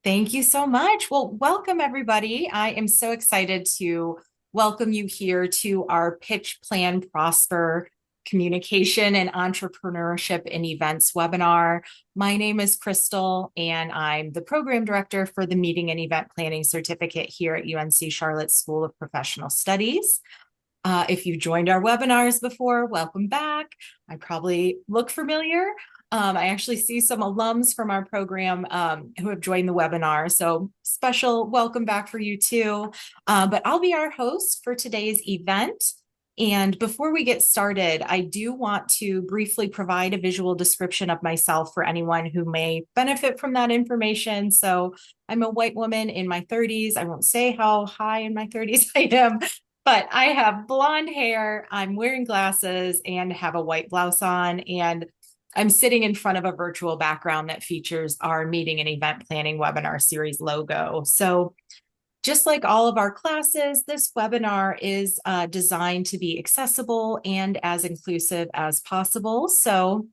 Thank you so much. Well, welcome everybody. I am so excited to welcome you here to our Pitch Plan Prosper Communication and Entrepreneurship in Events webinar. My name is Crystal, and I'm the program director for the Meeting and Event Planning Certificate here at UNC Charlotte School of Professional Studies. If you joined our webinars before, welcome back. I probably look familiar. I actually see some alums from our program who have joined the webinar. So special welcome back for you too. But I'll be our host for today's event. And before we get started, I do want to briefly provide a visual description of myself for anyone who may benefit from that information. So I'm a white woman in my 30s. I won't say how high in my 30s I am, but I have blonde hair, I'm wearing glasses, and have a white blouse on. And I'm sitting in front of a virtual background that features our meeting and event planning webinar series logo. So just like all of our classes, this webinar is designed to be accessible and as inclusive as possible. So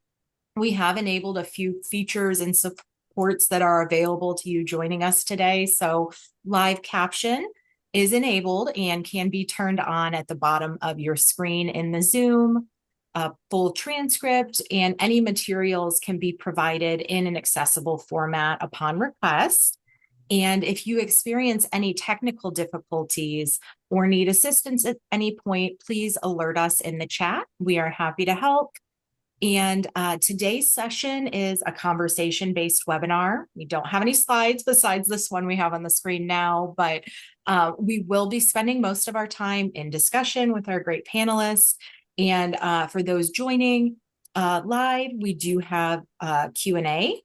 we have enabled a few features and supports that are available to you joining us today. So live caption is enabled and can be turned on at the bottom of your screen in the Zoom. A full transcript and any materials can be provided in an accessible format upon request. And if you experience any technical difficulties or need assistance at any point, please alert us in the chat. We are happy to help. And today's session is a conversation-based webinar. We don't have any slides besides this one we have on the screen now, but we will be spending most of our time in discussion with our great panelists. And for those joining live, we do have Q&A.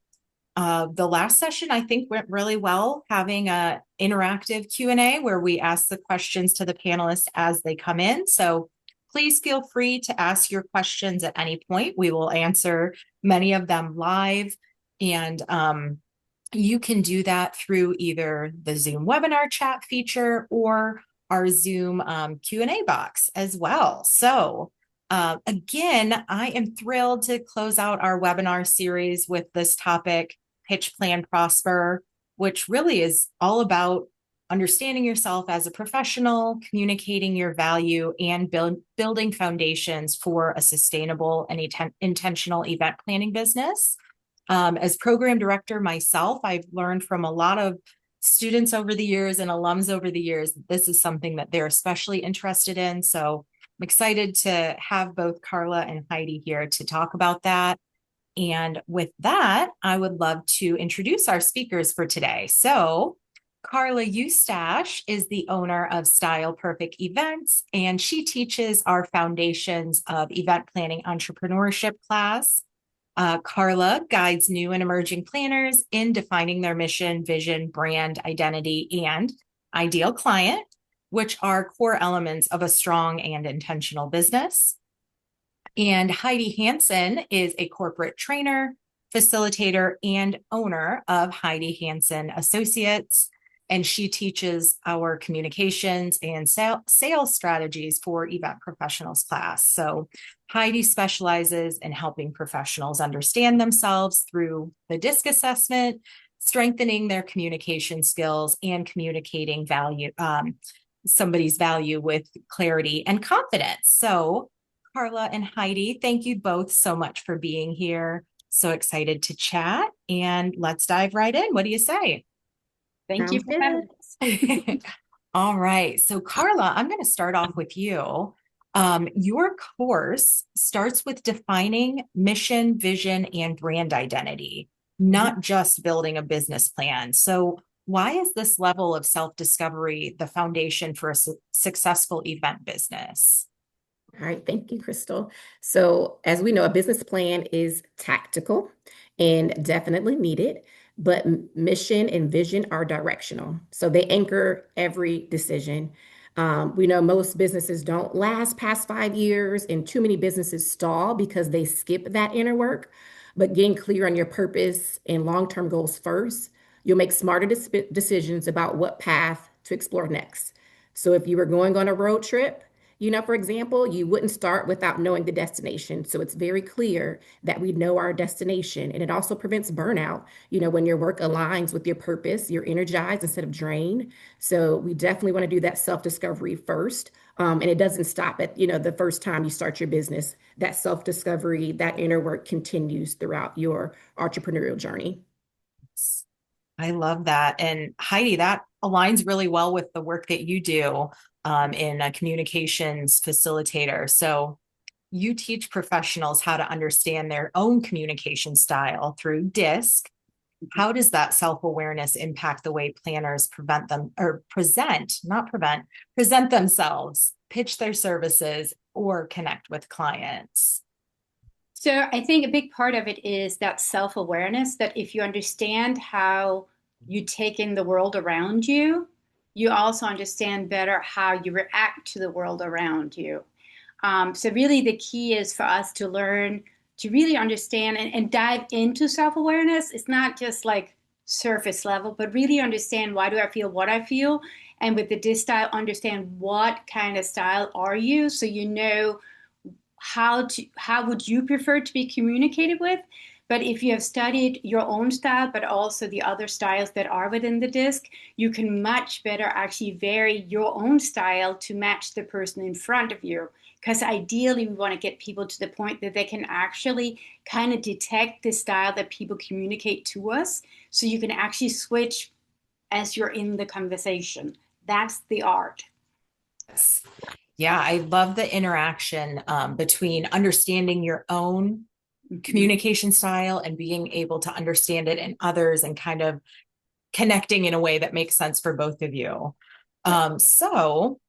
The last session, I think, went really well, having an interactive Q&A where we ask the questions to the panelists as they come in. So please feel free to ask your questions at any point. We will answer many of them live. And you can do that through either the Zoom webinar chat feature or our Zoom Q&A box as well. So again, I am thrilled to close out our webinar series with this topic, Pitch Plan Prosper, which really is all about understanding yourself as a professional, communicating your value, and building foundations for a sustainable and intentional event planning business. As program director myself, I've learned from a lot of students over the years and alums over the years, this is something that they're especially interested in. So I'm excited to have both Carla and Heidi here to talk about that. And with that, I would love to introduce our speakers for today. So Carla Eustache is the owner of Style Perfect Events, and she teaches our Foundations of Event Planning Entrepreneurship class. Carla guides new and emerging planners in defining their mission, vision, brand, identity, and ideal client, which are core elements of a strong and intentional business. And Heidi Hansen is a corporate trainer, facilitator, and owner of Heidi Hansen Associates. And she teaches our communications and sales strategies for event professionals class. So Heidi specializes in helping professionals understand themselves through the DISC assessment, strengthening their communication skills, and communicating value, somebody's value with clarity and confidence. So Carla and Heidi, thank you both so much for being here. So excited to chat, and let's dive right in. What do you say? Thank you Sounds for having good. us. All right. So Carla, I'm going to start off with you. Your course starts with defining mission, vision, and brand identity, not just building a business plan. So why is this level of self-discovery the foundation for a successful event business? All right, thank you, Crystal. So, as we know, a business plan is tactical and definitely needed, but mission and vision are directional. So, they anchor every decision. We know most businesses don't last past 5 years, and too many businesses stall because they skip that inner work. But getting clear on your purpose and long-term goals first, you'll make smarter decisions about what path to explore next. So, if you were going on a road trip, For example, you wouldn't start without knowing the destination. So it's very clear that we know our destination. And it also prevents burnout. When your work aligns with your purpose, you're energized instead of drained. So we definitely want to do that self-discovery first. And it doesn't stop at, the first time you start your business. That self-discovery, that inner work continues throughout your entrepreneurial journey. I love that. And Heidi, that aligns really well with the work that you do in a communications facilitator. So you teach professionals how to understand their own communication style through DISC. How does that self-awareness impact the way planners prevent them or present, not prevent, present themselves, pitch their services, or connect with clients? So I think a big part of it is that self-awareness, that if you understand how you take in the world around you, you also understand better how you react to the world around you. So really the key is for us to learn to really understand and dive into self-awareness. It's not just like surface level, but really understand, why do I feel what I feel? And with the DISC style, understand what kind of style are you, so you know how would you prefer to be communicated with. But if you have studied your own style, but also the other styles that are within the DISC, you can much better actually vary your own style to match the person in front of you. Because ideally, we want to get people to the point that they can actually kind of detect the style that people communicate to us. So you can actually switch as you're in the conversation. That's the art. Yes. Yeah, I love the interaction between understanding your own communication style and being able to understand it in others and kind of connecting in a way that makes sense for both of you. So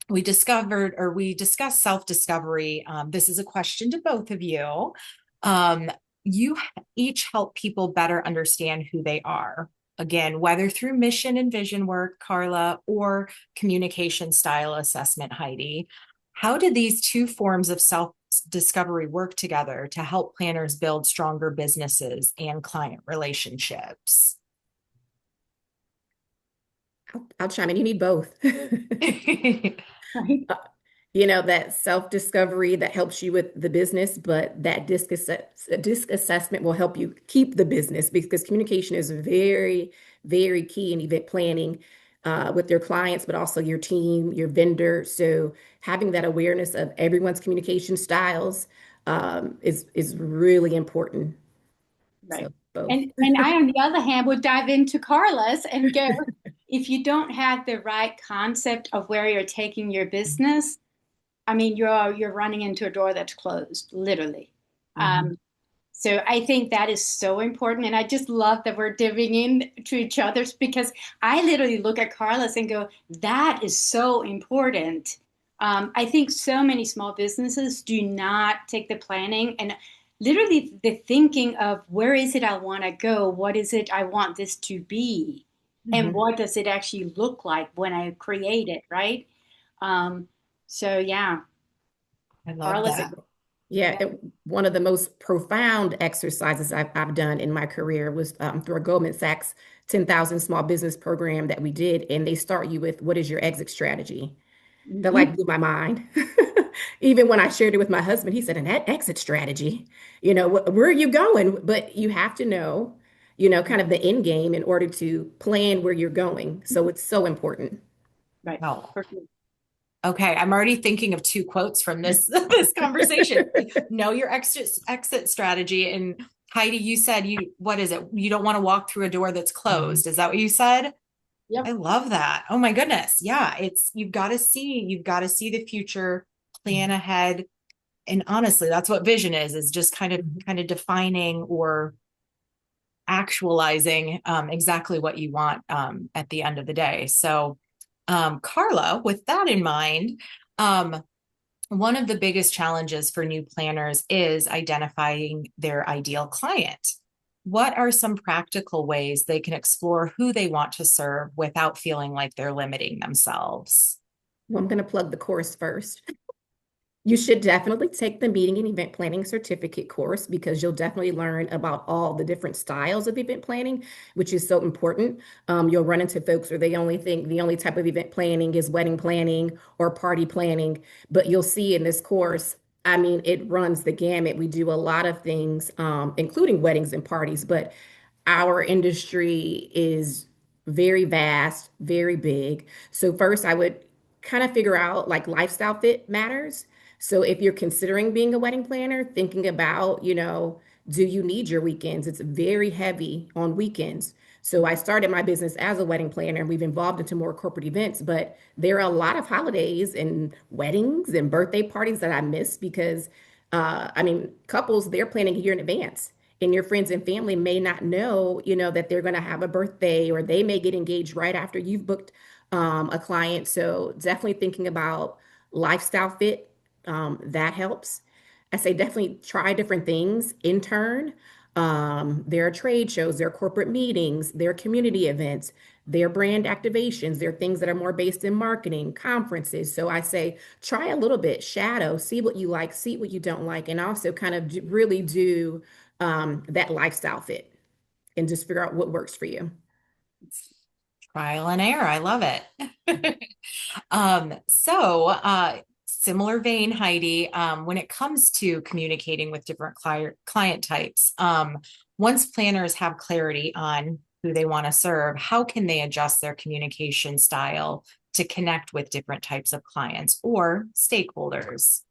we discussed self-discovery. This is a question to both of you. You each help people better understand who they are. Again, whether through mission and vision work, Carla, or communication style assessment, Heidi. How do these two forms of self-discovery work together to help planners build stronger businesses and client relationships? I'll chime in. You need both. Right. That self-discovery that helps you with the business, but that DISC assessment will help you keep the business, because communication is very, very key in event planning with your clients, but also your team, your vendor. So having that awareness of everyone's communication styles is really important. Right. So both. And I, on the other hand, would dive into Carla's and go, if you don't have the right concept of where you're taking your business, I mean, you're running into a door that's closed, literally. Mhm. So I think that is so important, and I just love that we're diving in to each other's, because I literally look at Carlos and go, that is so important. I think so many small businesses do not take the planning and literally the thinking of, where is it I want to go? What is it I want this to be? And Mhm. what does it actually look like when I create it, right? Um, so yeah, I love Carlos, that. Yeah, yeah. one of the most profound exercises I've done in my career was through a Goldman Sachs 10,000 small business program that we did. And they start you with, what is your exit strategy? That Mhm. like blew my mind. Even when I shared it with my husband, he said, an exit strategy, where are you going? But you have to know, kind of the end game in order to plan where you're going. So it's so important. Right. Oh, For sure. okay. I'm already thinking of two quotes from this this conversation. Know your exit strategy. And Heidi, you said what is it? You don't want to walk through a door that's Mhm. closed. Is that what you said? I Yep. love that. Oh my goodness. Yeah, you've got to see the future, plan ahead. And honestly, that's what vision is just kind of defining or actualizing exactly what you want at the end of the day. So Carla, with that in mind, um, one of the biggest challenges for new planners is identifying their ideal client. What are some practical ways they can explore who they want to serve without feeling like they're limiting themselves? Well, I'm going to plug the course first. You should definitely take the meeting and event planning certificate course because you'll definitely learn about all the different styles of event planning, which is so important. You'll run into folks where they only think the only type of event planning is wedding planning or party planning, but you'll see in this course, I mean, it runs the gamut. We do a lot of things, including weddings and parties, but our industry is very vast, very big. So first I would kind of figure out like lifestyle fit matters. So if you're considering being a wedding planner, thinking about, do you need your weekends? It's very heavy on weekends. So I started my business as a wedding planner and we've evolved into more corporate events, but there are a lot of holidays and weddings and birthday parties that I miss because I mean, couples, they're planning a year in advance and your friends and family may not know, that they're going to have a birthday or they may get engaged right after you've booked a client. So definitely thinking about lifestyle fit, that helps. I say definitely try different things, intern. There are trade shows, there are corporate meetings, there are community events, there are brand activations, there are things that are more based in marketing, conferences. So I say try a little bit, shadow, see what you like, see what you don't like, and also kind of really do that lifestyle fit and just figure out what works for you. Trial and error. I love it. Similar vein, Heidi, when it comes to communicating with different client types, once planners have clarity on who they want to serve, how can they adjust their communication style to connect with different types of clients or stakeholders?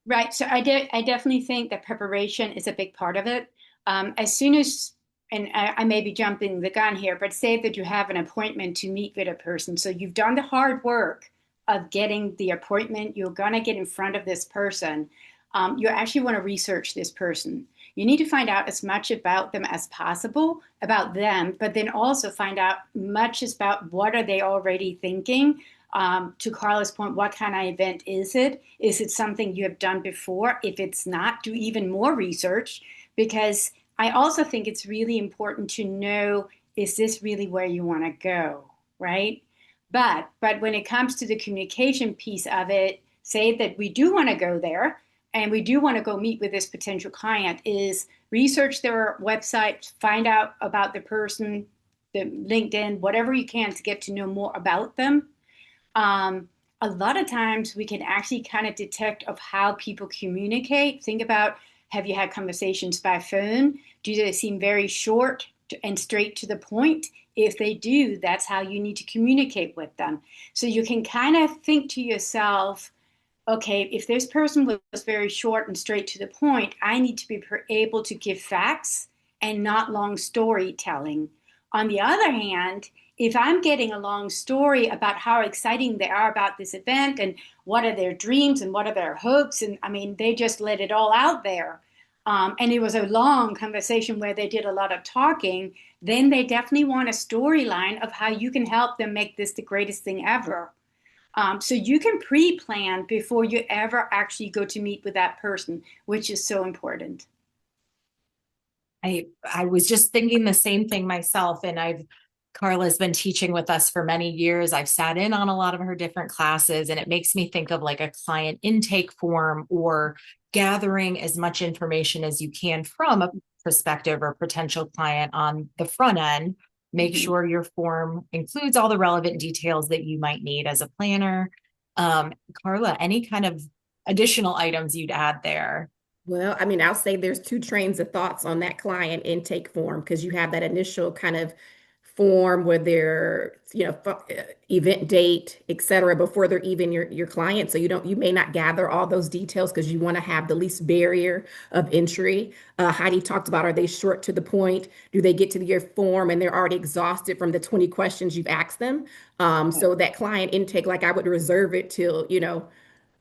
Right. So I definitely think that preparation is a big part of it. As soon as, and I may be jumping the gun here, but say that you have an appointment to meet with a person. So you've done the hard work of getting the appointment. You're going to get in front of this person. You actually want to research this person. You need to find out as much about them as possible, about them, but then also find out much about what are they already thinking. To Carla's point, what kind of event is it? Is it something you have done before? If it's not, do even more research because I also think it's really important to know, is this really where you want to go, right? But when it comes to the communication piece of it, say that we do want to go there and we do want to go meet with this potential client, is research their website, find out about the person, the LinkedIn, whatever you can to get to know more about them. A lot of times we can actually kind of detect of how people communicate. Think about, have you had conversations by phone? Do they seem very short and straight to the point? If they do, that's how you need to communicate with them. So you can kind of think to yourself, okay, if this person was very short and straight to the point, I need to be able to give facts and not long storytelling. On the other hand, if I'm getting a long story about how exciting they are about this event and what are their dreams and what are their hopes, and I mean, they just let it all out there. And it was a long conversation where they did a lot of talking, then they definitely want a storyline of how you can help them make this the greatest thing ever. So you can pre-plan before you ever actually go to meet with that person, which is so important. I was just thinking the same thing myself, and Carla's been teaching with us for many years. I've sat in on a lot of her different classes, and it makes me think of like a client intake form or gathering as much information as you can from a prospective or potential client on the front end. Make Mhm. sure your form includes all the relevant details that you might need as a planner. Carla, any kind of additional items you'd add there? Well, I mean, I'll say there's two trains of thoughts on that client intake form because you have that initial kind of form where they're, event date, et cetera, before they're even your client. So you may not gather all those details because you want to have the least barrier of entry. Heidi talked about, are they short to the point? Do they get to your form and they're already exhausted from the 20 questions you've asked them? So that client intake, like I would reserve it till,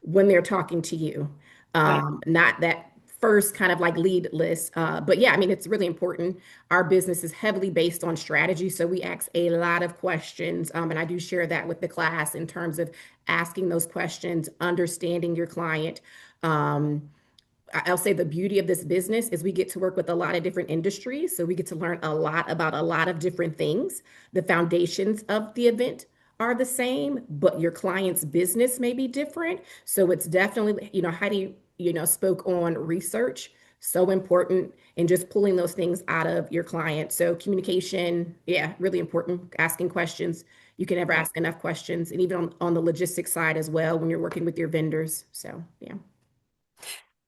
when they're talking to you, Right. not that first kind of like lead list. But yeah, I mean, it's really important. Our business is heavily based on strategy. So we ask a lot of questions. And I do share that with the class in terms of asking those questions, understanding your client. I'll say the beauty of this business is we get to work with a lot of different industries. So we get to learn a lot about a lot of different things, the foundations of the event, are the same, but your client's business may be different. So it's definitely, Heidi, spoke on research, so important, and just pulling those things out of your client. So communication, yeah, really important. Asking questions. You can never Right. ask enough questions, and even on the logistics side as well when you're working with your vendors. So, yeah.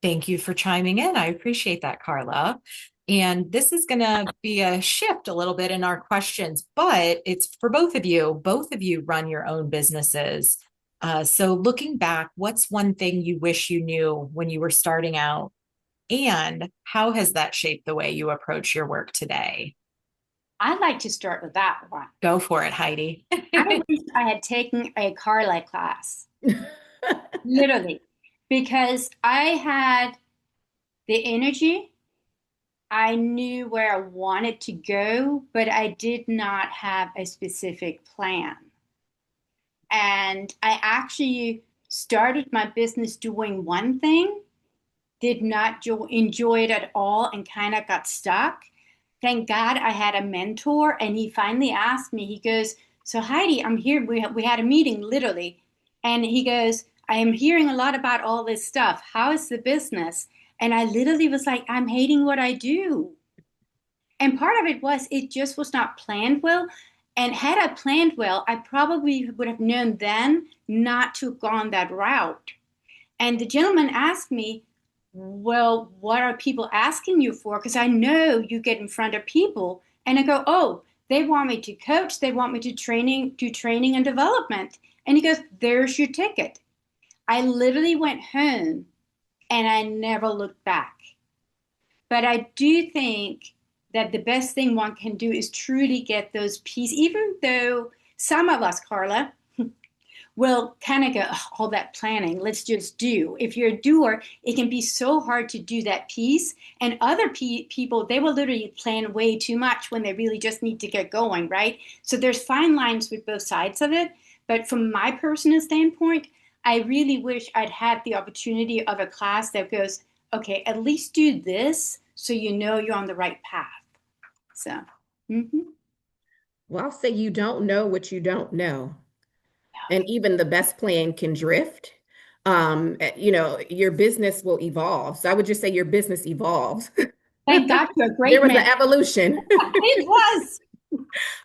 Thank you for chiming in. I appreciate that, Carla. And this is going to be a shift a little bit in our questions, but it's for both of you. Both of you run your own businesses. So, looking back, what's one thing you wish you knew when you were starting out? And how has that shaped the way you approach your work today? I'd like to start with that one. Go for it, Heidi. I wish I had taken a Carla class, literally, because I had the energy. I knew where I wanted to go, but I did not have a specific plan. And I actually started my business doing one thing, did not enjoy it at all, and kind of got stuck. Thank God I had a mentor, and he finally asked me, he goes, "So, Heidi, I'm here." We had a meeting literally, and he goes, "I am hearing a lot about all this stuff. How is the business?" And I literally was like, "I'm hating what I do." And part of it was it just was not planned well. And had I planned well, I probably would have known then not to have gone that route. And the gentleman asked me, "Well, what are people asking you for? Because I know you get in front of people." And I go, "Oh, they want me to coach, they want me to do training and development." And he goes, "There's your ticket." I literally went home and I never looked back. But I do think that the best thing one can do is truly get those pieces, even though some of us, Carla, will kind of go, "Oh, all that planning, let's just do." If you're a doer, it can be so hard to do that piece. And other people, they will literally plan way too much when they really just need to get going, right? So there's fine lines with both sides of it. But from my personal standpoint, I really wish I'd had the opportunity of a class that goes, "Okay, at least do this so you know you're on the right path." So, mhm. Well, I'll say you don't know what you don't know. And even the best plan can drift. Your business will evolve. So I would just say your business evolves. Thank God you're a There great was an man. evolution. It was.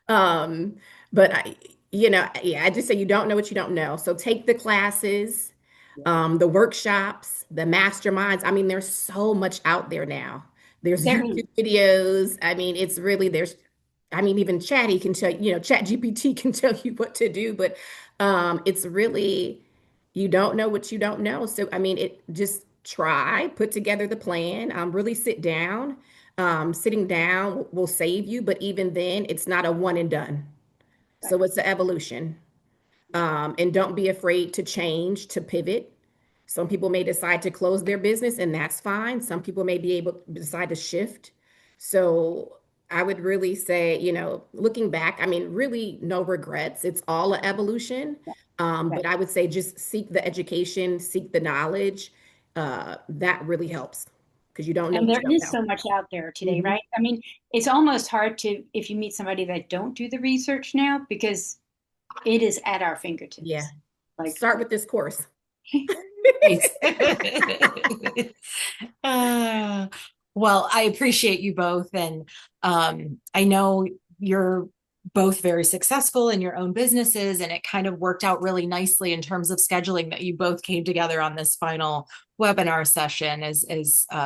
Um, but yeah, I just say you don't know what you don't know. So take the classes, the workshops, the masterminds. I mean, there's so much out there now. There's There is. YouTube videos. I mean, it's really even Chatty can tell Chat GPT can tell you what to do, but it's really you don't know what you don't know. So I mean, it just try, put together the plan, really sit down. Sitting down will save you, but even then, it's not a one and done. So it's an evolution. And don't be afraid to change, to pivot. Some people may decide to close their business, and that's fine. Some people may be able to decide to shift. So I would really say, looking back, I mean, really no regrets. It's all an evolution. Right. But I would say just seek the education, seek the knowledge. That really helps because you don't know And what there you don't is know. so much out there today, Mhm. right? I mean, it's almost hard to, if you meet somebody that don't do the research now, because it is at our Yeah. fingertips. Like, Start with this course. Right. Uh, well, I appreciate you both. And I know you're both very successful in your own businesses, and it kind of worked out really nicely in terms of scheduling that you both came together on this final webinar session as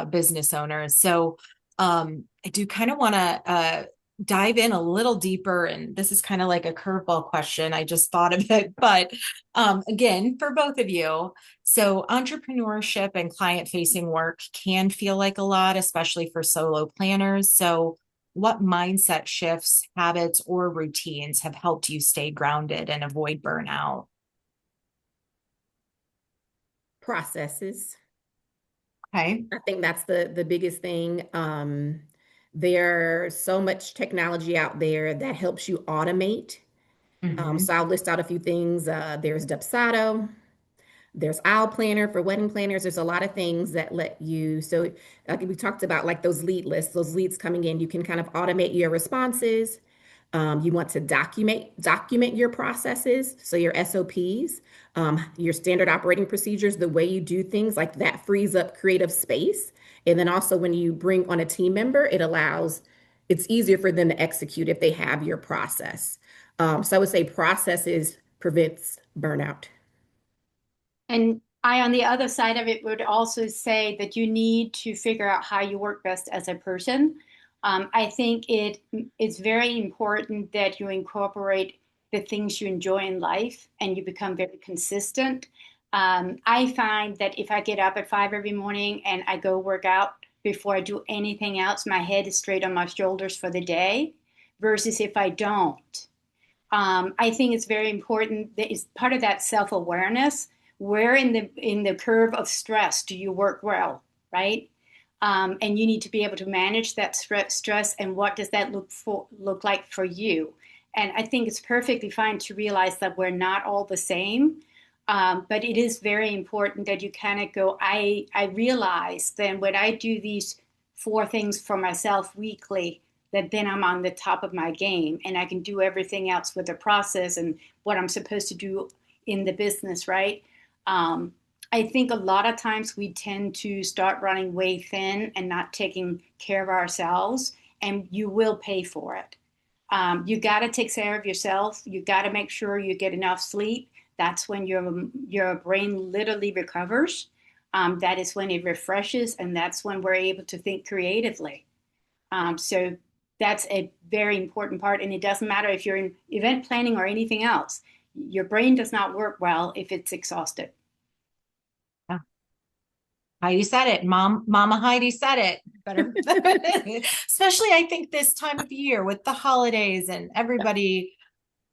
business owners. So I do kind of want to dive in a little deeper, and this is kind of like a curveball question. I just thought of it, but again, for both of you. So, entrepreneurship and client facing work can feel like a lot, especially for solo planners. So, what mindset shifts, habits, or routines have helped you stay grounded and avoid burnout? Processes. Okay. I think that's the biggest thing. There's so much technology out there that helps you automate. Hmm. So I'll list out a few things. There's Dubsado, there's Owl Planner for wedding planners. There's a lot of things that let you. So like we talked about, like those lead lists, those leads coming in, you can kind of automate your responses. You want to document your processes, so your SOPs, your standard operating procedures, the way you do things, like that frees up creative space. And then also when you bring on a team member, it's easier for them to execute if they have your process. So I would say processes prevents burnout. And I, on the other side of it, would also say that you need to figure out how you work best as a person. I think it's very important that you incorporate the things you enjoy in life and you become very consistent. I find that if I get up at 5 every morning and I go work out before I do anything else, my head is straight on my shoulders for the day, versus if I don't. I think it's very important that is part of that self-awareness. Where in the curve of stress do you work well, right? And you need to be able to manage that stress, and what does that look like for you? And I think it's perfectly fine to realize that we're not all the same, but it is very important that you kind of go. I realize then when I do these 4 things for myself weekly, that then I'm on the top of my game and I can do everything else with the process and what I'm supposed to do in the business, right? I think a lot of times we tend to start running way thin and not taking care of ourselves, and you will pay for it. You got to take care of yourself. You got to make sure you get enough sleep. That's when your brain literally recovers. That is when it refreshes, and that's when we're able to think creatively. So that's a very important part. And it doesn't matter if you're in event planning or anything else. Your brain does not work well if it's exhausted. Yeah. Heidi said it. Mama Heidi said it. Better, especially I think this time of year with the holidays and everybody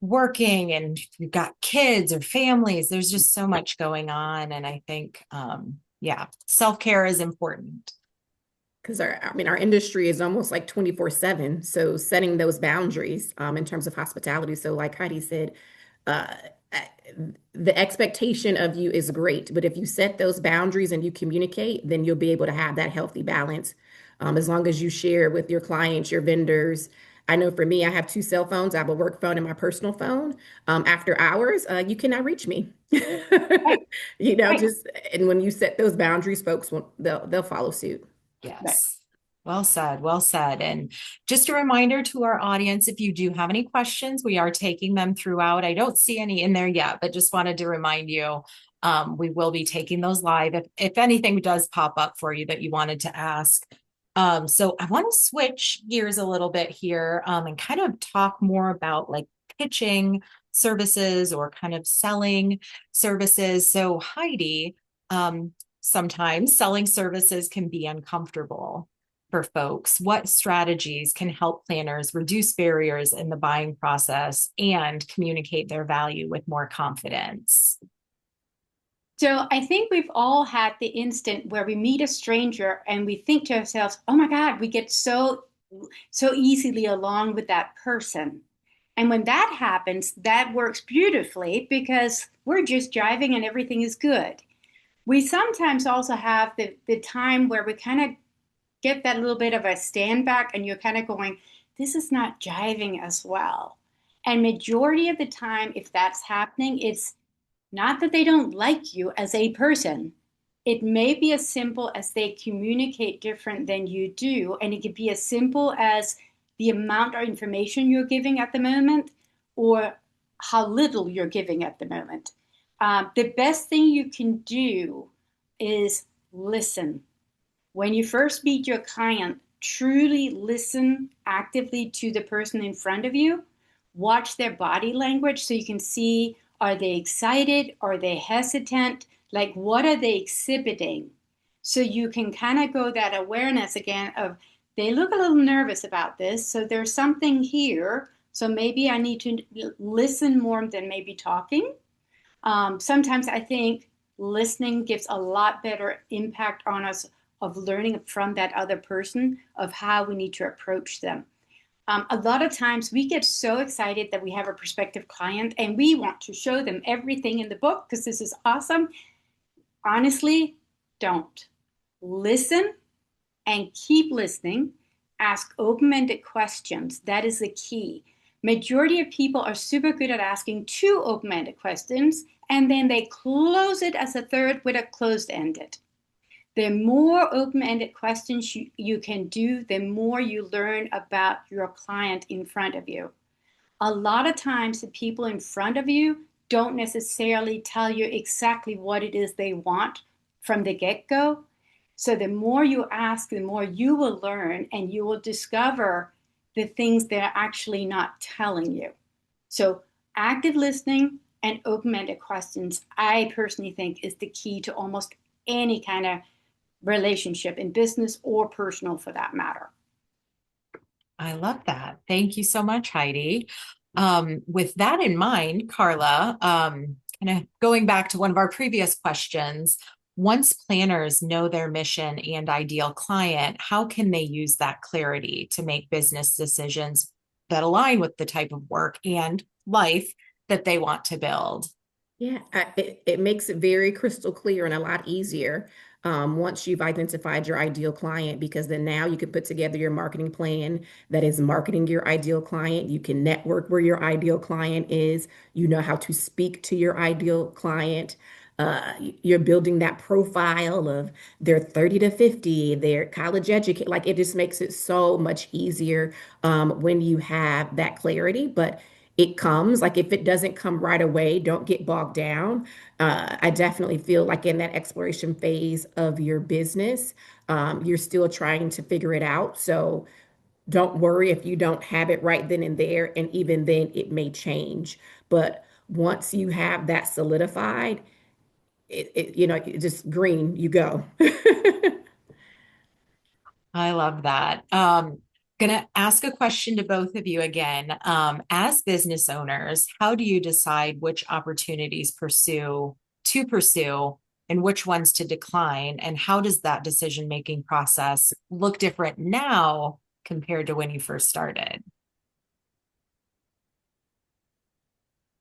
working, and you've got kids or families. There's just so much going on, and I think, yeah, self-care is important. Because our industry is almost like 24/7. So setting those boundaries in terms of hospitality. So like Heidi said, uh, uh, the expectation of you is great, but if you set those boundaries and you communicate, then you'll be able to have that healthy balance. As long as you share with your clients, your vendors. I know for me, I have 2 cell phones. I have a work phone and my personal phone. After hours, you cannot reach me. Right, right, Just and when you set those boundaries, folks will they'll follow suit. right. Yes. Well said. Well said. And just a reminder to our audience, if you do have any questions, we are taking them throughout. I don't see any in there yet, but just wanted to remind you, we will be taking those live if anything does pop up for you that you wanted to ask. So I want to switch gears a little bit here, and kind of talk more about like pitching services or kind of selling services. So Heidi, sometimes selling services can be uncomfortable for folks. What strategies can help planners reduce barriers in the buying process and communicate their value with more confidence? So I think we've all had the instant where we meet a stranger and we think to ourselves, "Oh my God, we get so easily along with that person." And when that happens, that works beautifully because we're just jiving and everything is good. We sometimes also have the time where we kind of get that little bit of a stand back and you're kind of going, this is not jiving as well. And majority of the time, if that's happening, it's not that they don't like you as a person. It may be as simple as they communicate different than you do. And it could be as simple as the amount of information you're giving at the moment or how little you're giving at the moment. The best thing you can do is listen. When you first meet your client, truly listen actively to the person in front of you. Watch their body language so you can see, are they excited? Are they hesitant? Like, what are they exhibiting? So you can kind of go that awareness again of, they look a little nervous about this. So there's something here. So maybe I need to listen more than maybe talking. Sometimes I think listening gives a lot better impact on us of learning from that other person of how we need to approach them. A lot of times we get so excited that we have a prospective client and we want to show them everything in the book because this is awesome. Honestly, don't. Listen and keep listening. Ask open-ended questions. That is the key. Majority of people are super good at asking two open-ended questions, and then they close it as a third with a closed-ended. The more open-ended questions you can do, the more you learn about your client in front of you. A lot of times the people in front of you don't necessarily tell you exactly what it is they want from the get-go. So the more you ask, the more you will learn, and you will discover the things they're actually not telling you. So active listening and open-ended questions, I personally think, is the key to almost any kind of relationship in business or personal for that matter. I love that. Thank you so much, Heidi. With that in mind, Carla, kind of going back to one of our previous questions, once planners know their mission and ideal client, how can they use that clarity to make business decisions that align with the type of work and life that they want to build? Yeah, it makes it very crystal clear and a lot easier once you've identified your ideal client, because then now you can put together your marketing plan that is marketing your ideal client. You can network where your ideal client is. You know how to speak to your ideal client. You're building that profile of they're 30 to 50, they're college educated. Like it just makes it so much easier when you have that clarity. But it comes, like if it doesn't come right away, don't get bogged down. I definitely feel like in that exploration phase of your business, you're still trying to figure it out. So don't worry if you don't have it right then and there. And even then, it may change. But once you have that solidified, just green, you go. I love that. Gonna ask a question to both of you again. As business owners, how do you decide which opportunities pursue and which ones to decline? And how does that decision-making process look different now compared to when you first started?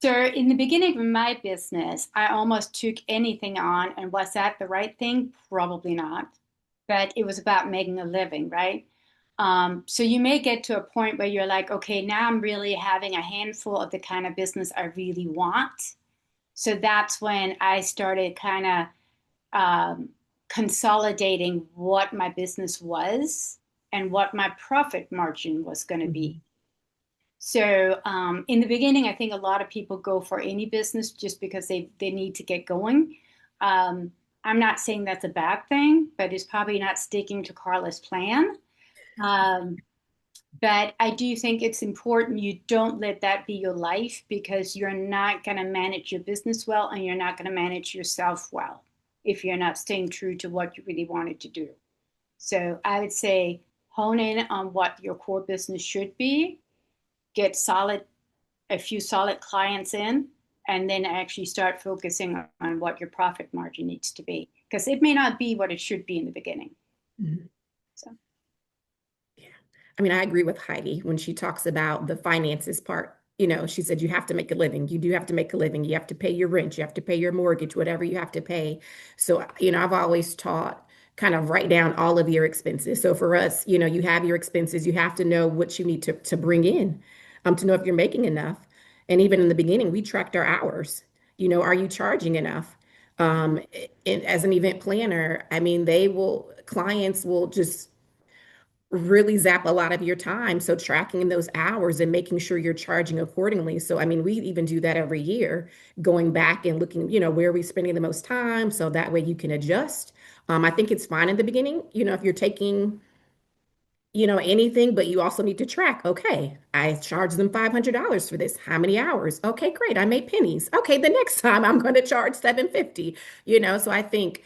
So in the beginning of my business, I almost took anything on. And was that the right thing? Probably not. But it was about making a living, right? So you may get to a point where you're like, okay, now I'm really having a handful of the kind of business I really want. So that's when I started kind of consolidating what my business was and what my profit margin was going to be. Mhm. So in the beginning, I think a lot of people go for any business just because they need to get going. I'm not saying that's a bad thing, but it's probably not sticking to Carla's plan. Um, but I do think it's important you don't let that be your life, because you're not going to manage your business well, and you're not going to manage yourself well if you're not staying true to what you really wanted to do. So I would say hone in on what your core business should be, get a few solid clients in, and then actually start focusing on what your profit margin needs to be, because it may not be what it should be in the beginning. Mhm. So Yeah. I mean, I agree with Heidi when she talks about the finances part. She said you have to make a living. You do have to make a living. You have to pay your rent. You have to pay your mortgage, whatever you have to pay. So, I've always taught kind of write down all of your expenses. So for us, you have your expenses. You have to know what you need to bring in, to know if you're making enough. And even in the beginning, we tracked our hours. Are you charging enough? And as an event planner, I mean, clients will just really zap a lot of your time. So tracking those hours and making sure you're charging accordingly. So, I mean, we even do that every year, going back and looking, where are we spending the most time? So that way you can adjust. I think it's fine in the beginning, if you're taking, anything, but you also need to track, okay, I charged them $500 for this. How many hours? Okay, great. I made pennies. Okay, the next time I'm going to charge 750, so I think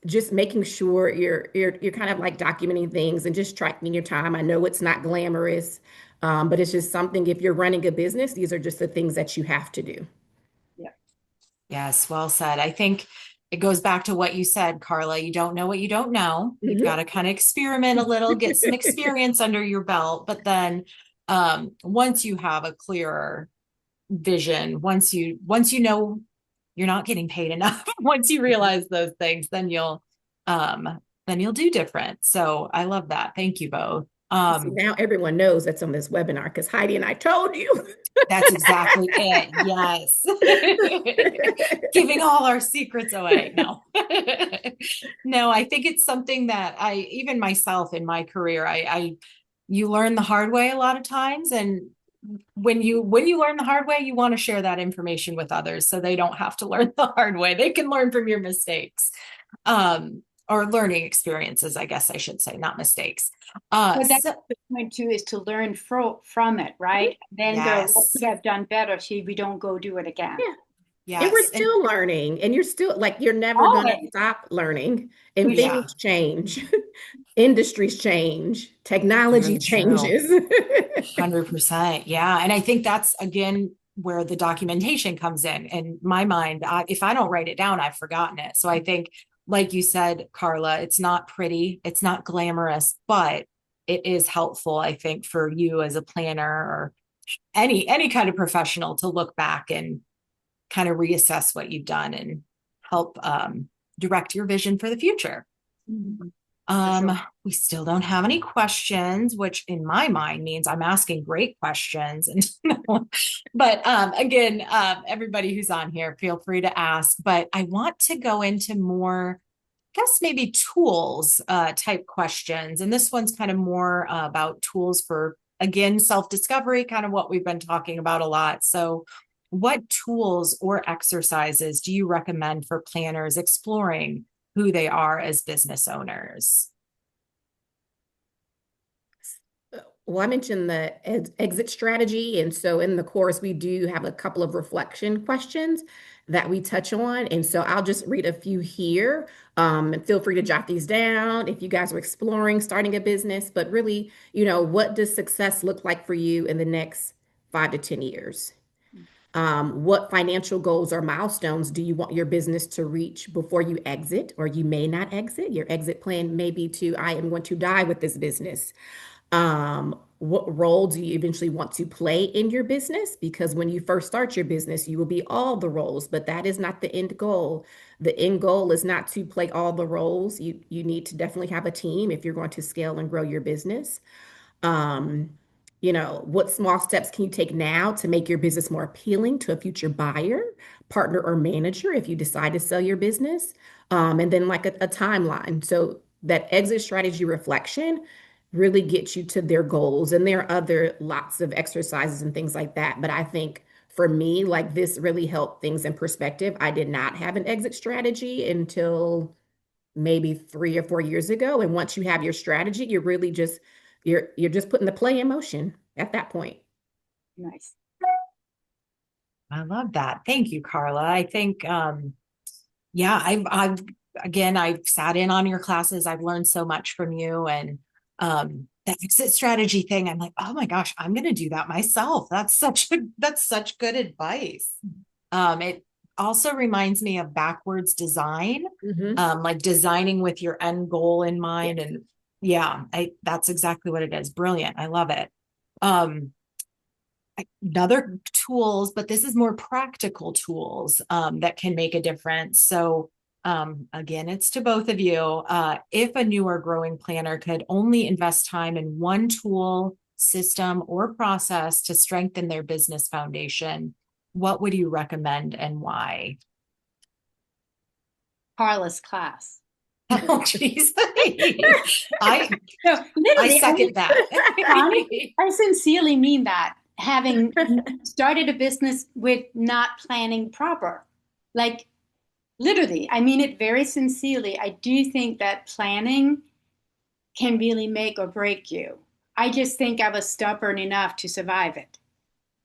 just making sure you're kind of like documenting things and just tracking your time. I know it's not glamorous, but it's just something. If you're running a business, these are just the things that you have to do. yeah, Yes, well said. I think it goes back to what you said, Carla. You don't know what you don't know. You've got Mhm. to kind of experiment a little, get some experience under your belt. But then once you have a clearer vision, once you know you're not getting paid enough, once you realize those things, then you'll do different. So I love that. Thank you both. See, Um, now everyone knows that's on this webinar because Heidi and I told you. that's exactly it. Yes. Giving all our secrets away. No. No, I think it's something that even myself in my career, you learn the hard way a lot of times. And when you learn the hard way, you want to share that information with others so they don't have to learn the hard way. They can learn from your mistakes. Or learning experiences, I guess I should say, not mistakes. But that's So the point too, is to learn from it, right? Then go, what yes, could I have done better so we don't go do it again. Yeah. And we're yes, and still learning, and you're still like, you're never going to Always. stop learning, and We should. yeah, things change, industries change, technology very true. changes. 100%. Yeah. And I think that's again where the documentation comes in my mind. If I don't write it down, I've forgotten it. So I think, like you said, Carla, it's not pretty, it's not glamorous, but it is helpful, I think, for you as a planner or any kind of professional to look back and kind of reassess what you've done and help direct your vision for the future. Mhm. For sure. We still don't have any questions, which in my mind means I'm asking great questions. And but again, everybody who's on here, feel free to ask. But I want to go into more, I guess maybe tools type questions. And this one's kind of more about tools for, again, self-discovery, kind of what we've been talking about a lot. So what tools or exercises do you recommend for planners exploring who they are as business owners? Well, I mentioned the exit strategy. And so in the course, we do have a couple of reflection questions that we touch on. And so I'll just read a few here. And feel free to jot these down if you guys are exploring starting a business. But really, what does success look like for you in the next 5 to 10 years? What financial goals or milestones do you want your business to reach before you exit, or you may not exit? Your exit plan may be to, I am going to die with this business. What role do you eventually want to play in your business? Because when you first start your business, you will be all the roles, but that is not the end goal. The end goal is not to play all the roles. You need to definitely have a team if you're going to scale and grow your business. Um, what small steps can you take now to make your business more appealing to a future buyer, partner, or manager if you decide to sell your business? And then like a timeline. So that exit strategy reflection really gets you to their goals. And there are other lots of exercises and things like that. But I think for me, like this really helped things in perspective. I did not have an exit strategy until maybe 3 or 4 years ago. And once you have your strategy, you're just putting the play in motion at that point. Nice. I love that. Thank you, Carla. I think, yeah, I've again, I've sat in on your classes. I've learned so much from you, and that exit strategy thing. I'm like, oh my gosh, I'm going to do that myself. That's such good advice. It also reminds me of backwards design, Hmm. like designing with your end goal in mind, Yes. and yeah, that's exactly what it is. Brilliant. I love it. Um, Another tools, but this is more practical tools that can make a difference. So again, it's to both of you. If a new or growing planner could only invest time in one tool, system, or process to strengthen their business foundation, what would you recommend and why? Carla's class. Oh, geez. I No, I literally, second that. honestly, I sincerely mean that. Having started a business with not planning proper, like literally, I mean it very sincerely. I do think that planning can really make or break you. I just think I was stubborn enough to survive it.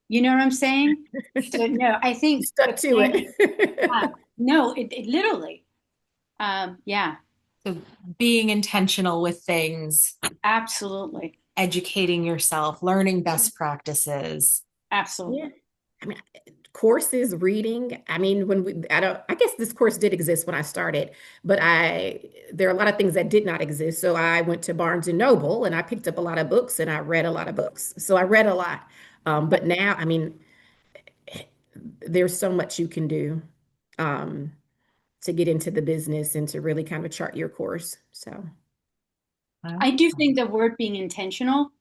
You know what I'm saying? So no, I You think stuck the to planning. it. No, it literally. Yeah, So being intentional with things, absolutely, educating yourself, learning best practices. Yeah. absolutely. I mean, courses, reading. I mean, I guess this course did exist when I started, but there are a lot of things that did not exist. So I went to Barnes and Noble and I picked up a lot of books and I read a lot of books. So I read a lot. But now, I mean, there's so much you can do um, to get into the business and to really kind of chart your course. So. I do think the word being intentional,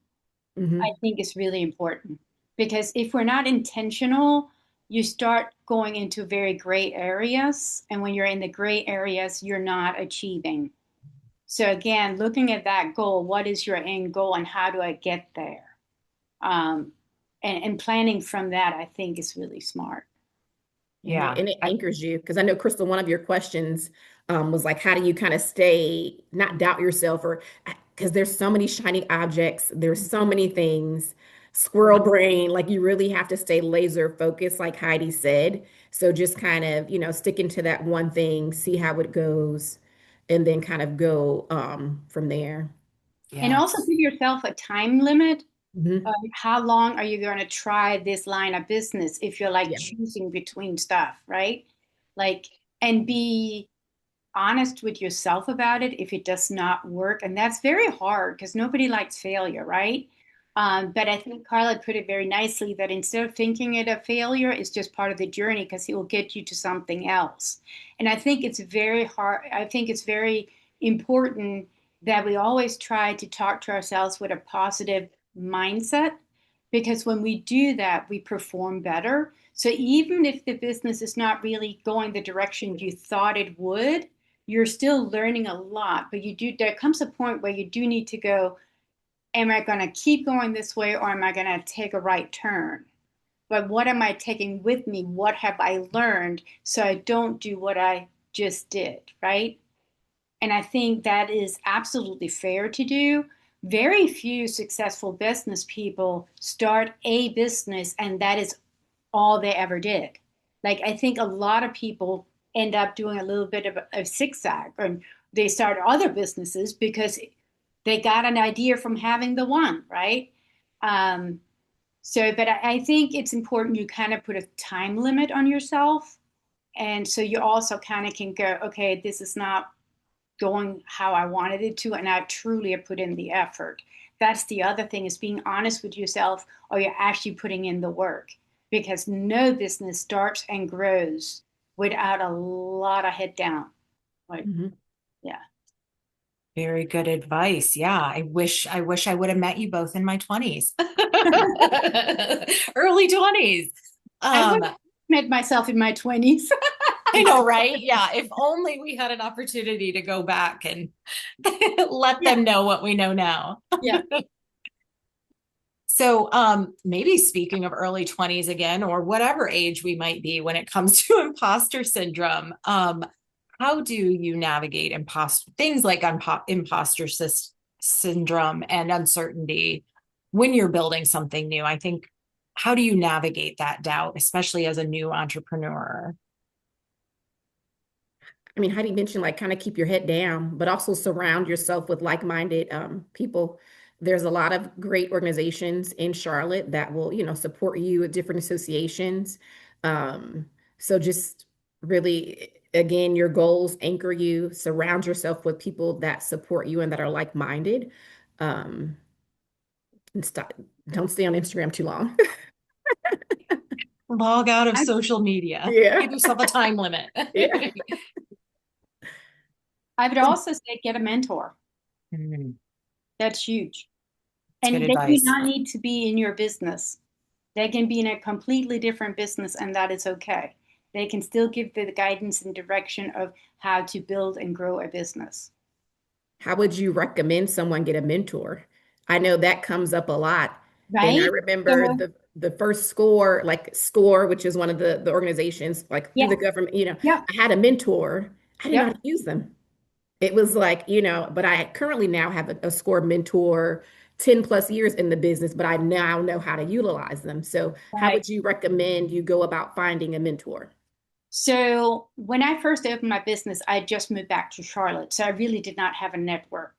I Hmm. think is really important because if we're not intentional, you start going into very gray areas. And when you're in the gray areas, you're not achieving. So again, looking at that goal, what is your end goal and how do I get there? Um, and planning from that, I think is really smart. Yeah, Yeah. and it anchors you because I know, Crystal, one of your questions was like, how do you kind of stay, not doubt yourself, or because there's so many shiny objects, there's so many things, squirrel brain, like you really have to stay laser focused, like Heidi said. So just kind of, sticking to that one thing, see how it goes, and then kind of go from there. And also Yes. give yourself a time limit. Hmm. How long are you going to try this line of business if you're like Yeah. choosing between stuff, right? Like, and be honest with yourself about it if it does not work. And that's very hard because nobody likes failure, right? But I think Carla put it very nicely that instead of thinking it a failure, it's just part of the journey because it will get you to something else. And I think it's very hard. I think it's very important that we always try to talk to ourselves with a positive mindset because when we do that, we perform better. So even if the business is not really going the direction you thought it would, you're still learning a lot, but there comes a point where you do need to go, am I going to keep going this way or am I going to take a right turn? But what am I taking with me? What have I learned so I don't do what I just did, right? And I think that is absolutely fair to do. Very few successful business people start a business and that is all they ever did. Like, I think a lot of people end up doing a little bit of a zigzag and they start other businesses because they got an idea from having the one, right? Um, but I think it's important you kind of put a time limit on yourself. And so you also kind of can go, okay, this is not going how I wanted it to, and I truly have put in the effort. That's the other thing is being honest with yourself, or you're actually putting in the work. Because no business starts and grows without a lot of head down. Like, Hmm. yeah. Very good advice. Yeah. I wish I would have met you both in my 20s. Early 20s. I would Um, have met myself in my 20s. I know, right? Yeah. If only we had an opportunity to go back and let Yeah, them know what we know now. yeah. So, maybe speaking of early 20s again, or whatever age we might be when it comes to imposter syndrome, how do you navigate things like syndrome and uncertainty when you're building something new? I think, how do you navigate that doubt, especially as a new entrepreneur? I mean, Heidi mentioned like kind of keep your head down, but also surround yourself with like-minded people. There's a lot of great organizations in Charlotte that will, support you at different associations. Um, so just really, again, your goals anchor you. Surround yourself with people that support you and that are like-minded. Um, and stop, don't stay on Instagram too long. Log out of I, social media. Yeah, Give yourself a time limit. yeah. I would also say get a mentor. Mm, That's huge. it's good And they do advice. not need to be in your business. They can be in a completely different business, and that is okay. They can still give the guidance and direction of how to build and grow a business, How would you recommend someone get a mentor? I know that comes up a lot. And I right? remember So, the first score, like SCORE, which is one of the organizations, like through yeah, the government, yeah, I had a mentor. I didn't know how yep, to use them. It was like, but I currently now have a SCORE mentor, 10 plus years in the business, but I now know how to utilize them. So how right. would you recommend you go about finding a mentor? So when I first opened my business, I just moved back to Charlotte. So I really did not have a network.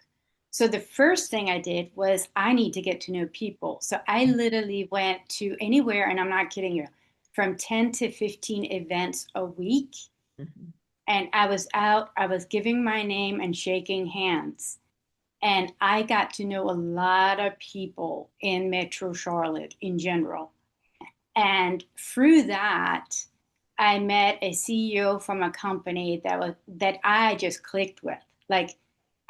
So the first thing I did was I need to get to know people. So I literally went to anywhere, and I'm not kidding you, from 10 to 15 events a week. Mhm. And I was out, I was giving my name and shaking hands. And I got to know a lot of people in Metro Charlotte in general. And through that, I met a CEO from a company that I just clicked with. Like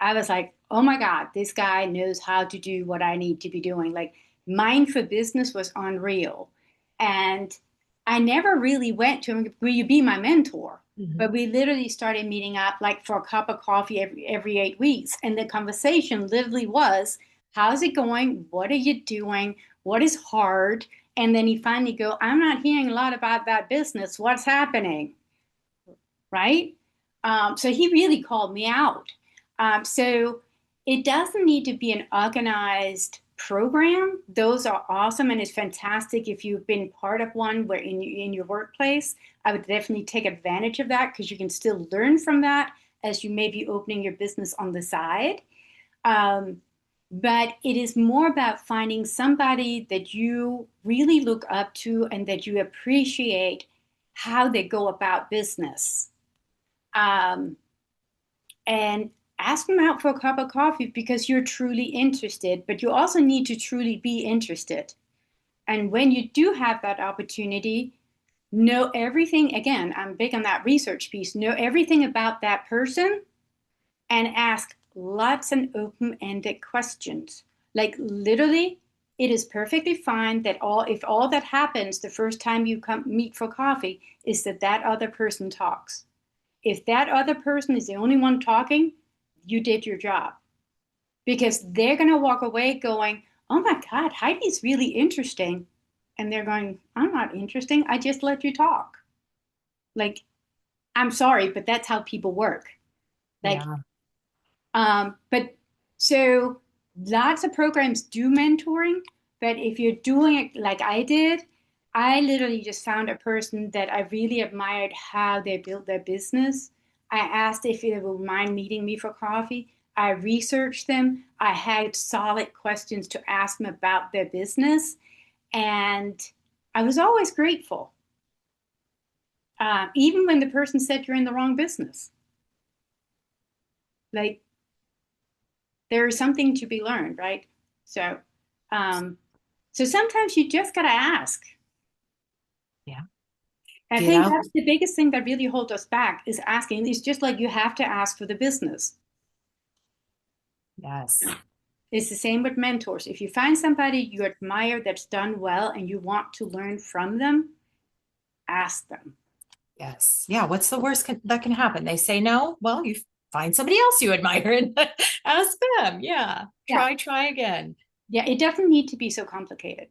I was like, oh my God, this guy knows how to do what I need to be doing. Like, Mind for Business was unreal. And I never really went to him, will you be my mentor? Mhm. But we literally started meeting up like for a cup of coffee every 8 weeks. And the conversation literally was, how's it going? What are you doing? What is hard? And then he finally go, I'm not hearing a lot about that business. What's happening? Right? So he really called me out. So it doesn't need to be an organized program. Those are awesome, and it's fantastic if you've been part of one where in your workplace. I would definitely take advantage of that because you can still learn from that as you may be opening your business on the side. Um, but it is more about finding somebody that you really look up to and that you appreciate how they go about business. Um, and ask them out for a cup of coffee because you're truly interested, but you also need to truly be interested. And when you do have that opportunity, know everything. Again, I'm big on that research piece. Know everything about that person and ask lots and open-ended questions. Like literally, it is perfectly fine that if all that happens the first time you come meet for coffee is that that other person talks. If that other person is the only one talking, you did your job because they're going to walk away going, oh my God, Heidi's really interesting. And they're going, I'm not interesting. I just let you talk. Like, I'm sorry, but that's how people work. Like, Yeah. but so lots of programs do mentoring, but if you're doing it like I did, I literally just found a person that I really admired how they built their business. I asked if they would mind meeting me for coffee. I researched them. I had solid questions to ask them about their business. And I was always grateful, even when the person said you're in the wrong business. Like, there is something to be learned, right? So, um, so sometimes you just gotta ask. Yeah. I Get think out. that's the biggest thing that really holds us back is asking. It's just like you have to ask for the business. Yes. It's the same with mentors. If you find somebody you admire that's done well and you want to learn from them, ask them. Yes. Yeah. What's the worst that can happen? They say no. Well, you find somebody else you admire and ask them. Yeah. Yeah. Try again. Yeah, it doesn't need to be so complicated.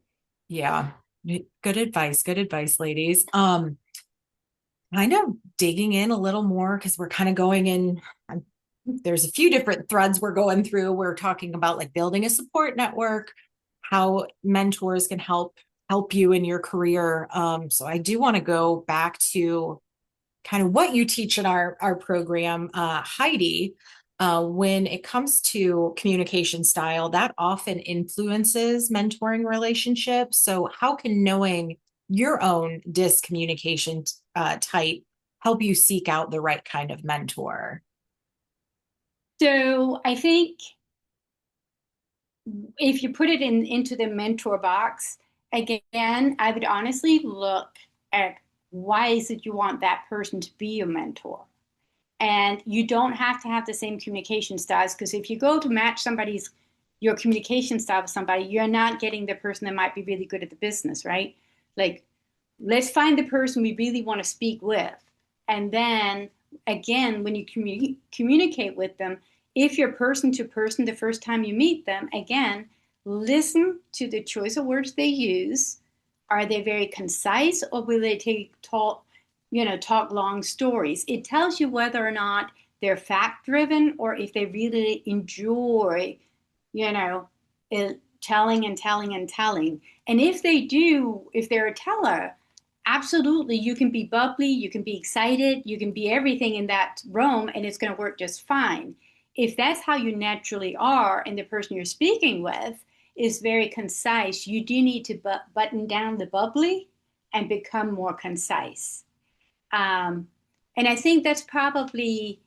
Yeah. Good advice. Good advice, ladies. Kind of digging in a little more because we're kind of going in. There's a few different threads we're going through. We're talking about like building a support network, how mentors can help you in your career. So I do want to go back to kind of what you teach in our program, Heidi. When it comes to communication style, that often influences mentoring relationships. So, how can knowing your own DISC communication type help you seek out the right kind of mentor? So I think if you put it into the mentor box, again, I would honestly look at why is it you want that person to be your mentor? And you don't have to have the same communication styles because if you go to match your communication style with somebody, you're not getting the person that might be really good at the business, right? Like, let's find the person we really want to speak with. And then again, when you communicate with them, if you're person to person the first time you meet them, again, listen to the choice of words they use. Are they very concise or will they talk long stories? It tells you whether or not they're fact driven or if they really enjoy, you know, telling and telling and telling. And if they do, if they're a teller, absolutely, you can be bubbly, you can be excited, you can be everything in that realm, and it's going to work just fine. If that's how you naturally are, and the person you're speaking with is very concise, you do need to button down the bubbly and become more concise. Um, and I think that's probably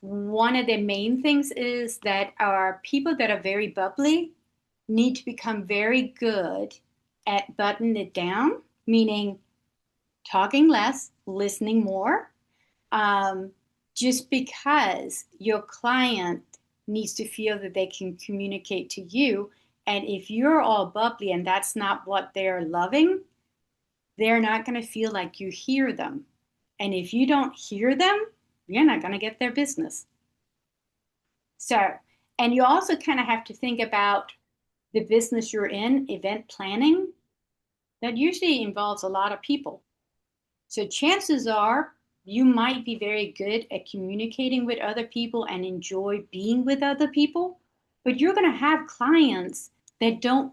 one of the main things is that our people that are very bubbly need to become very good at buttoning it down, meaning talking less, listening more, um, just because your client needs to feel that they can communicate to you. And if you're all bubbly and that's not what they're loving, they're not going to feel like you hear them. And if you don't hear them, you're not going to get their business. So, and you also kind of have to think about the business you're in, event planning, that usually involves a lot of people. So chances are you might be very good at communicating with other people and enjoy being with other people, but you're going to have clients that don't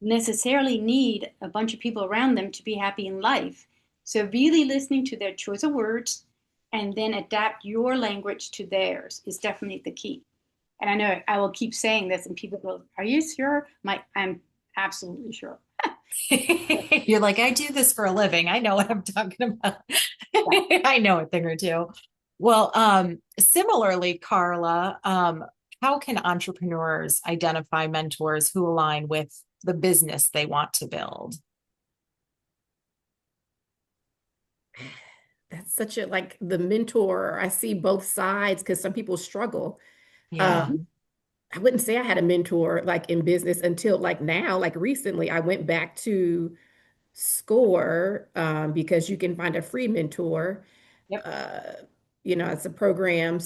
necessarily need a bunch of people around them to be happy in life. So really listening to their choice of words and then adapt your language to theirs is definitely the key. And I know I will keep saying this and people go, are you sure? I'm absolutely sure. You're like, I do this for a living. I know what I'm talking about. I know a thing or two. Well, similarly, Carla, how can entrepreneurs identify mentors who align with the business they want to build? That's such a like the mentor. I see both sides because some people struggle. Yeah. Um, I wouldn't say I had a mentor like in business until like now, like recently, I went back to SCORE because you can find a free mentor. Yep. Uh, it's a program.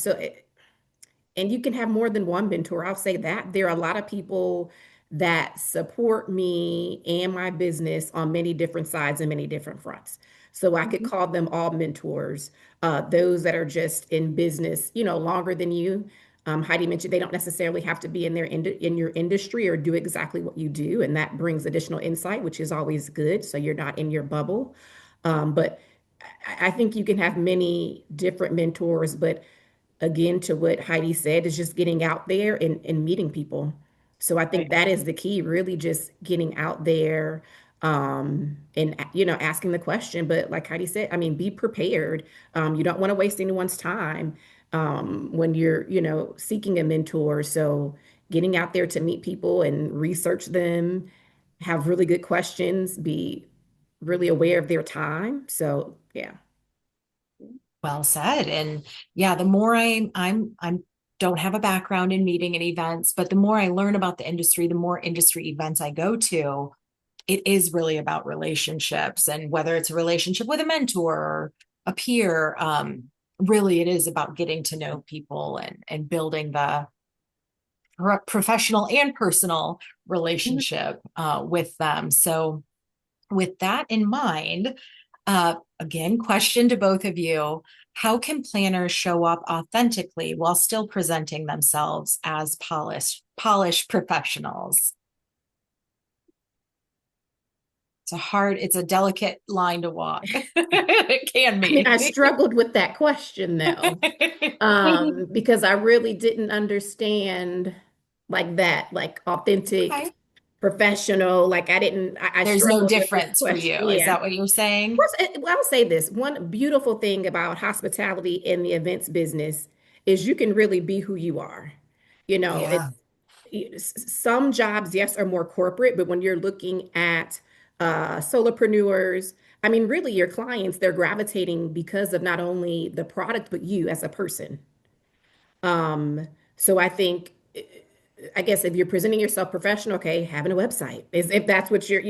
And you can have more than one mentor. I'll say that. There are a lot of people that support me and my business on many different sides and many different fronts. So I could Mhm. call them all mentors. Those that are just in business, longer than you. Heidi mentioned they don't necessarily have to be in your industry or do exactly what you do, and that brings additional insight, which is always good. So you're not in your bubble. But I think you can have many different mentors, but again, to what Heidi said, is just getting out there and meeting people. So I think Right. that is the key, really just getting out there and asking the question. But like Heidi said, I mean, be prepared. You don't want to waste anyone's time when you're, seeking a mentor. So getting out there to meet people and research them, have really good questions, be really aware of their time. So yeah. Well said. And yeah, the more I'm don't have a background in meeting and events, but the more I learn about the industry, the more industry events I go to, it is really about relationships, and whether it's a relationship with a mentor or a peer, really it is about getting to know people and building the professional and personal Mhm. relationship with them. So with that in mind, again, question to both of you. How can planners show up authentically while still presenting themselves as polished professionals? It's a delicate line to walk. It can I mean, I be. struggled with that question though, because I really didn't understand like that, like authentic, Okay. professional. Like I There's no struggled with this difference for question. you. Is Yeah. that what you're saying? First, I'll say this. One beautiful thing about hospitality in the events business is you can really be who you are. Yeah. Some jobs, yes, are more corporate, but when you're looking at solopreneurs, I mean, really, your clients, they're gravitating because of not only the product, but you as a person. Um, so I think, I guess if you're presenting yourself professional, okay, having a website is if that's what you're,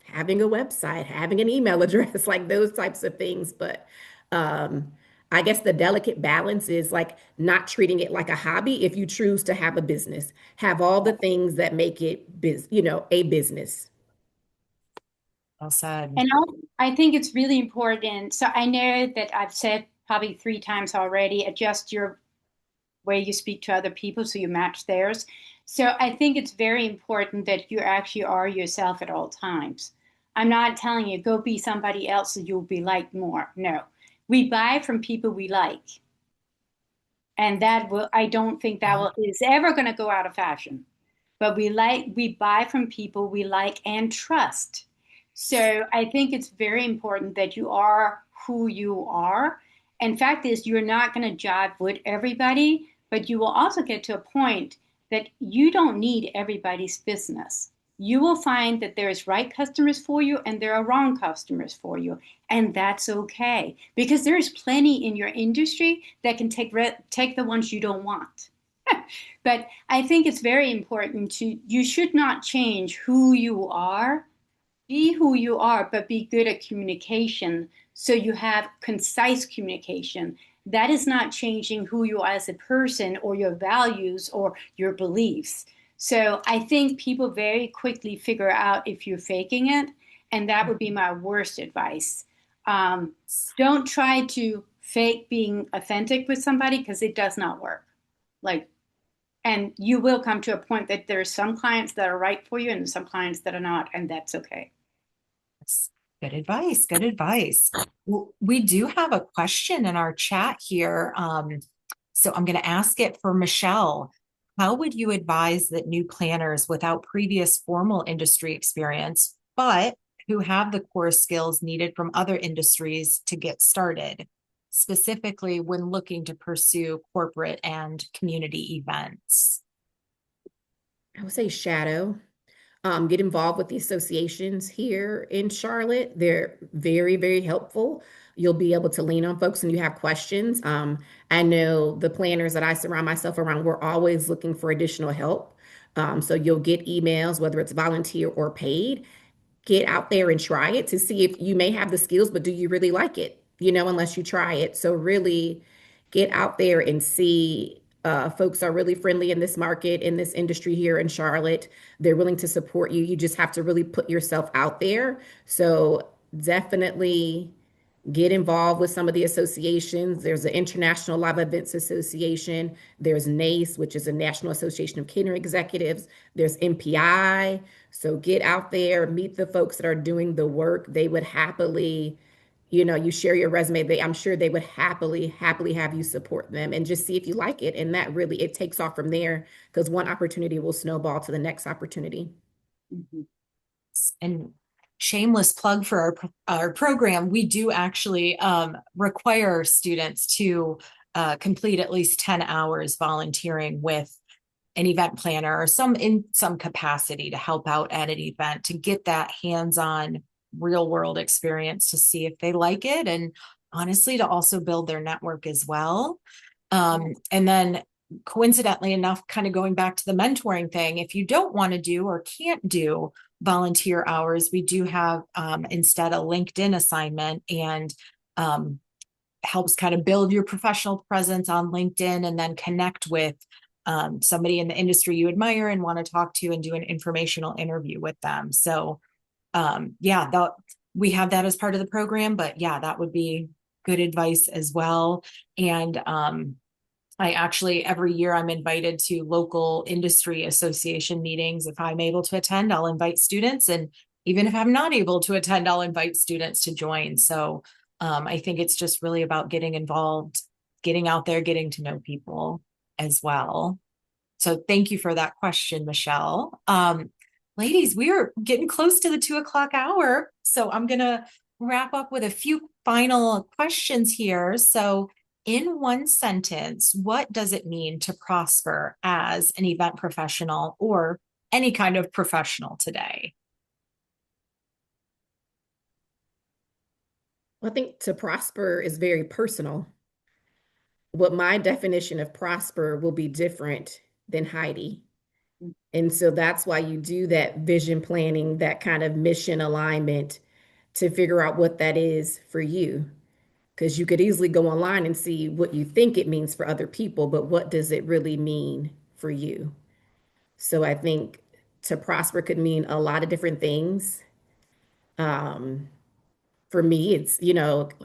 having a website, having an email address, like those types of things. But um, I guess the delicate balance is like not treating it like a hobby. If you choose to have a business, have all the things that make it a business. Well said. And I think it's really important. So I know that I've said probably 3 times already, adjust your way you speak to other people so you match theirs. So I think it's very important that you actually are yourself at all times. I'm not telling you go be somebody else so you'll be liked more. No. We buy from people we like. And that will I don't think that Yeah. will is ever going to go out of fashion. But we buy from people we like and trust. So I think it's very important that you are who you are. And fact is, you're not going to jive with everybody, but you will also get to a point that you don't need everybody's business. You will find that there's right customers for you and there are wrong customers for you. And that's okay because there's plenty in your industry that can take the ones you don't want. But I think it's very important you should not change who you are. Be who you are, but be good at communication. So you have concise communication. That is not changing who you are as a person or your values or your beliefs. So I think people very quickly figure out if you're faking it. And that would be my worst advice. Um, don't try to fake being authentic with somebody because it does not work. Like, and you will come to a point that there's some clients that are right for you and some clients that are not, and that's okay. Good advice. Good advice. Well, we do have a question in our chat here. So I'm going to ask it for Michelle. How would you advise that new planners without previous formal industry experience, but who have the core skills needed from other industries to get started, specifically when looking to pursue corporate and community events? I would say shadow. Get involved with the associations here in Charlotte. They're very, very helpful. You'll be able to lean on folks when you have questions. I know the planners that I surround myself around, we're always looking for additional help. So you'll get emails, whether it's volunteer or paid. Get out there and try it to see if you may have the skills, but do you really like it? Unless you try it. So really get out there and see. Folks are really friendly in this market, in this industry here in Charlotte. They're willing to support you. You just have to really put yourself out there. So definitely get involved with some of the associations. There's the International Live Events Association. There's NACE, which is a National Association of Catering Executives. There's MPI. So get out there, meet the folks that are doing the work. They would happily, you share your resume. I'm sure they would happily, happily have you support them and just see if you like it. And that really, it takes off from there because one opportunity will snowball to the next opportunity. Mhm. And shameless plug for our program, we do actually require students to complete at least 10 hours volunteering with an event planner or in some capacity to help out at an event to get that hands-on real world experience to see if they like it, and honestly to also build their network as well. And then coincidentally enough, kind of going back to the mentoring thing, if you don't want to do or can't do volunteer hours, we do have instead a LinkedIn assignment, and helps kind of build your professional presence on LinkedIn and then connect with somebody in the industry you admire and want to talk to and do an informational interview with them. So yeah, we have that as part of the program, but yeah, that would be good advice as well. And I actually, every year I'm invited to local industry association meetings. If I'm able to attend, I'll invite students. And even if I'm not able to attend, I'll invite students to join. So I think it's just really about getting involved, getting out there, getting to know people as well. So thank you for that question, Michelle. Ladies, we are getting close to the 2 o'clock hour. So I'm going to wrap up with a few final questions here. So in one sentence, what does it mean to prosper as an event professional or any kind of professional today? I think to prosper is very personal. What my definition of prosper will be different than Heidi. And so that's why you do that vision planning, that kind of mission alignment to figure out what that is for you. Because you could easily go online and see what you think it means for other people, but what does it really mean for you? So I think to prosper could mean a lot of different things. Um, for me, it's,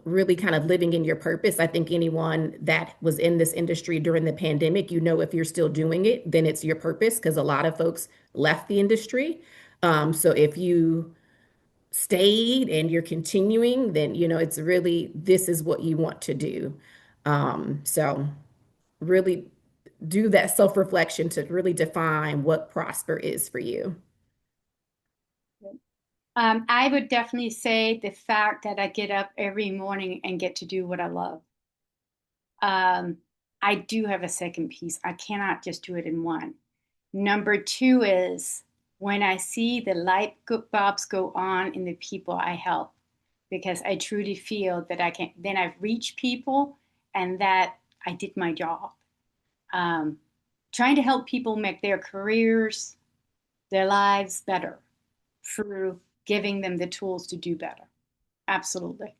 really kind of living in your purpose. I think anyone that was in this industry during the pandemic, if you're still doing it, then it's your purpose because a lot of folks left the industry. So if you stayed and you're continuing, then, it's really, this is what you want to do. So really do that self-reflection to really define what prosper is for you. I would definitely say the fact that I get up every morning and get to do what I love. I do have a second piece. I cannot just do it in one. Number two is when I see the light bulbs go on in the people I help, because I truly feel that then I've reached people and that I did my job. Um, trying to help people make their careers, their lives better through giving them the tools to do better. Absolutely.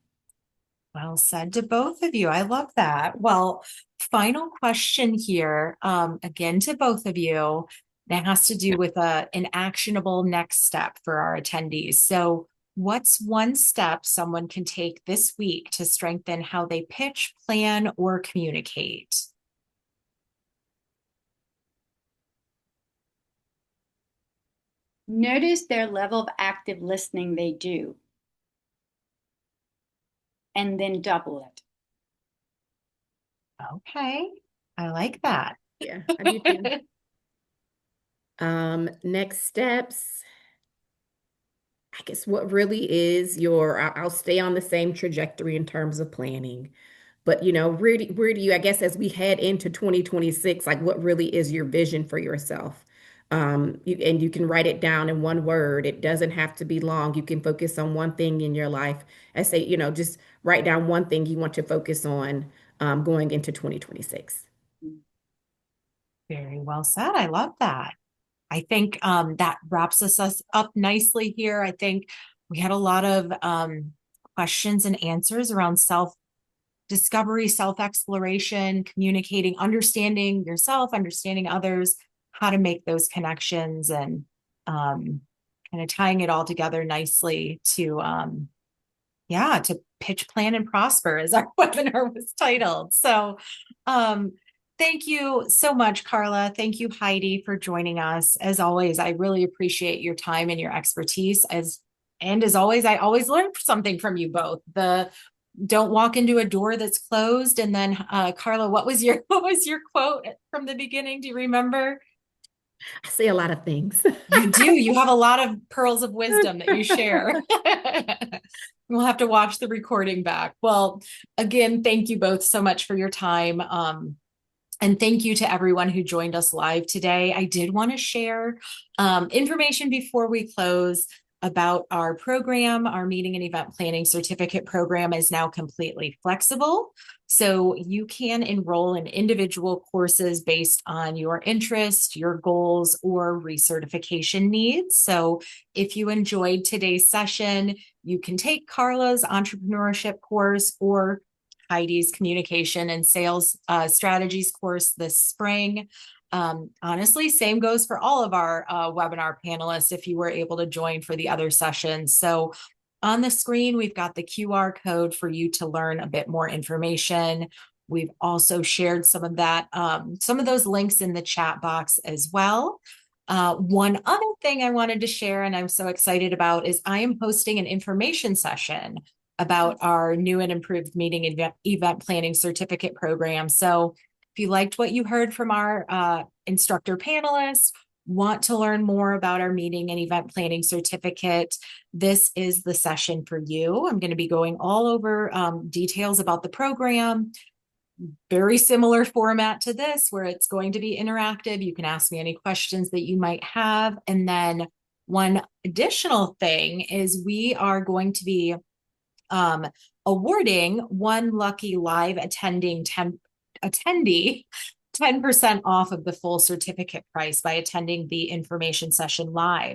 Well said to both of you. I love that. Well, final question here, again to both of you. That has to do with an actionable next step for our attendees. So, what's one step someone can take this week to strengthen how they pitch, plan, or communicate? Notice their level of active listening they do, and then double it. Okay, I like that. Yeah, I do too. Next steps. I guess what really is I'll stay on the same trajectory in terms of planning. But where do you, I guess, as we head into 2026, like what really is your vision for yourself? And you can write it down in one word. It doesn't have to be long. You can focus on one thing in your life. I say, just write down one thing you want to focus on going into 2026. Very well said. I love that. I think that wraps us up nicely here. I think we had a lot of questions and answers around self-discovery, self-exploration, communicating, understanding yourself, understanding others, how to make those connections, and kind of tying it all together nicely to pitch, plan, and prosper, as our webinar was titled. So thank you so much, Carla. Thank you, Heidi, for joining us. As always, I really appreciate your time and your expertise. As always, I always learn something from you both. Don't walk into a door that's closed. And then, Carla, what was your quote from the beginning? Do you remember? I say a lot of things. You do. You have a lot of pearls of wisdom that you share. We'll have to watch the recording back. Well, again, thank you both so much for your time. And thank you to everyone who joined us live today. I did want to share information before we close about our program. Our meeting and event planning certificate program is now completely flexible. So you can enroll in individual courses based on your interest, your goals, or recertification needs. So if you enjoyed today's session, you can take Carla's entrepreneurship course or Heidi's communication and sales strategies course this spring. Honestly, same goes for all of our webinar panelists if you were able to join for the other sessions. So on the screen, we've got the QR code for you to learn a bit more information. We've also shared some of those links in the chat box as well. One other thing I wanted to share, and I'm so excited about, is I am hosting an information session about our new and improved meeting event planning certificate program. So if you liked what you heard from our instructor panelists, want to learn more about our meeting and event planning certificate, this is the session for you. I'm going to be going all over details about the program. Very similar format to this, where it's going to be interactive. You can ask me any questions that you might have. And then one additional thing is we are going to be awarding one lucky live attendee 10% off of the full certificate price by attending the information session live.